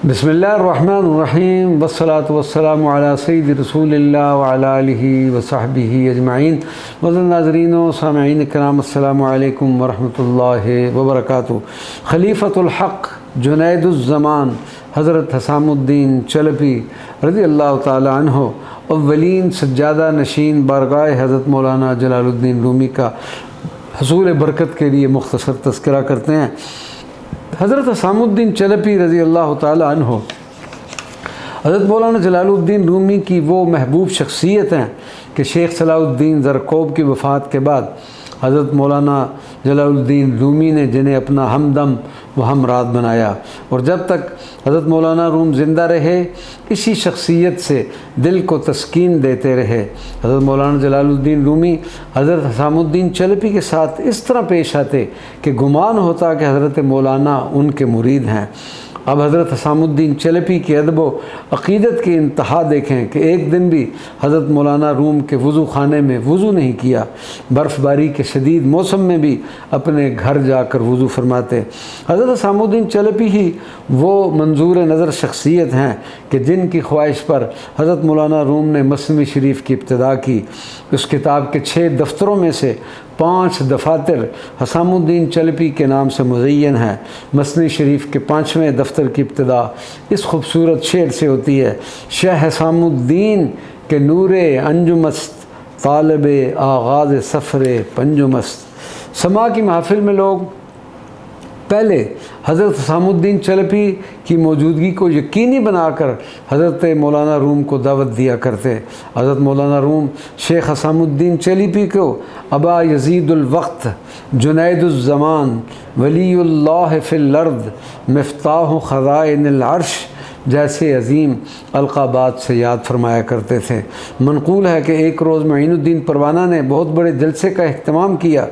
بسم اللہ الرحمن الرحیم والصلاة والسلام علی سید رسول اللہ وعلی آلہ وصحبہ اجمعین۔ معزز ناظرین و سامعین کرام، السلام علیکم ورحمۃ اللہ وبرکاتہ۔ خلیفۃ الحق جنید الزمان حضرت حسام الدین چلپی رضی اللہ تعالی عنہ اولین سجادہ نشین بارگاہ حضرت مولانا جلال الدین رومی کا حصول برکت کے لیے مختصر تذکرہ کرتے ہیں۔ حضرت حسام الدین چلپی رضی اللہ تعالی عنہ حضرت مولانا جلال الدین رومی کی وہ محبوب شخصیت ہیں کہ شیخ صلاح الدین زرکوب کی وفات کے بعد حضرت مولانا جلال الدین رومی نے جنہیں اپنا ہمدم و ہمراز بنایا، اور جب تک حضرت مولانا روم زندہ رہے اسی شخصیت سے دل کو تسکین دیتے رہے۔ حضرت مولانا جلال الدین رومی حضرت حسام الدین چلپی کے ساتھ اس طرح پیش آتے کہ گمان ہوتا کہ حضرت مولانا ان کے مرید ہیں۔ اب حضرت حسام الدین چلپی کی ادب و عقیدت کی انتہا دیکھیں کہ ایک دن بھی حضرت مولانا روم کے وضو خانے میں وضو نہیں کیا، برف باری کے شدید موسم میں بھی اپنے گھر جا کر وضو فرماتے۔ حضرت حسام الدین چلپی ہی وہ منظور نظر شخصیت ہیں کہ جن کی خواہش پر حضرت مولانا روم نے مثنوی شریف کی ابتدا کی۔ اس کتاب کے 6 دفتروں میں سے 5 دفاتر حسام الدین چلپی کے نام سے مزین ہیں۔ مثنوی شریف کے 5ویں دفتر کی ابتدا اس خوبصورت شعر سے ہوتی ہے: شہ حسام الدین کے نور انجمست، طالب آغاز سفر پنجمست۔ سما کی محفل میں لوگ پہلے حضرت حسام الدین چلپی کی موجودگی کو یقینی بنا کر حضرت مولانا روم کو دعوت دیا کرتے۔ حضرت مولانا روم شیخ حسام الدین چلپی کو ابا یزید الوقت، جنید الزمان، ولی اللہ فی الارض، مفتاح خزائن العرش جیسے عظیم القابات سے یاد فرمایا کرتے تھے۔ منقول ہے کہ ایک روز معین الدین پروانہ نے بہت بڑے جلسے کا اہتمام کیا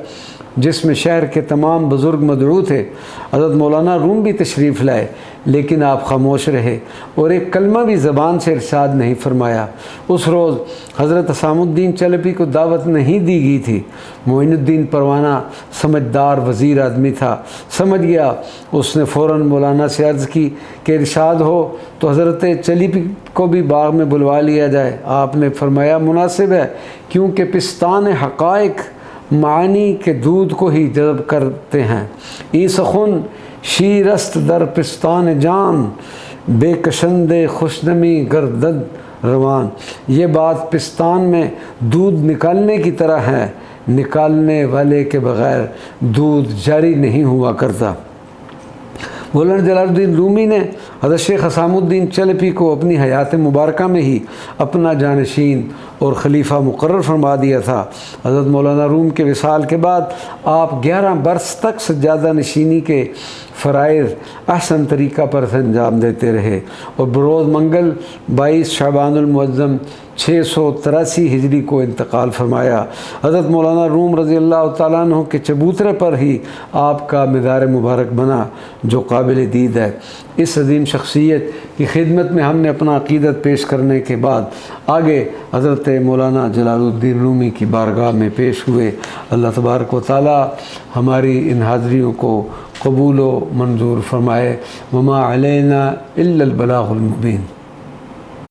جس میں شہر کے تمام بزرگ مدعو تھے۔ حضرت مولانا روم بھی تشریف لائے، لیکن آپ خاموش رہے اور ایک کلمہ بھی زبان سے ارشاد نہیں فرمایا۔ اس روز حضرت حسام الدین چلپی کو دعوت نہیں دی گئی تھی۔ معین الدین پروانہ سمجھدار وزیر آدمی تھا، سمجھ گیا۔ اس نے فوراً مولانا سے عرض کی کہ ارشاد ہو تو حضرت چلپی کو بھی باغ میں بلوا لیا جائے۔ آپ نے فرمایا مناسب ہے، کیونکہ پستان حقائق معانی کے دودھ کو ہی جذب کرتے ہیں۔ ای سخن شیرست در پستان جان، بے کشند خوشنمی گردد روان۔ یہ بات پستان میں دودھ نکالنے کی طرح ہے، نکالنے والے کے بغیر دودھ جاری نہیں ہوا کرتا۔ مولانا جلال الدین رومی نے حضرت شیخ حسام الدین چلپی کو اپنی حیات مبارکہ میں ہی اپنا جانشین اور خلیفہ مقرر فرما دیا تھا۔ حضرت مولانا روم کے وصال کے بعد آپ 11 برس تک سجادہ نشینی کے فرائض احسن طریقہ پر انجام دیتے رہے، اور بروز منگل 22 شعبان المعظم 683 ہجری کو انتقال فرمایا۔ حضرت مولانا روم رضی اللہ تعالیٰ عنہ کے چبوترے پر ہی آپ کا مزار مبارک بنا، جو قابل دید ہے۔ اس عظیم شخصیت کی خدمت میں ہم نے اپنا عقیدت پیش کرنے کے بعد آگے حضرت مولانا جلال الدین رومی کی بارگاہ میں پیش ہوئے۔ اللہ تبارک و تعالی ہماری ان حاضریوں کو قبول و منظور فرمائے۔ وما علینا الا البلاغ المبین۔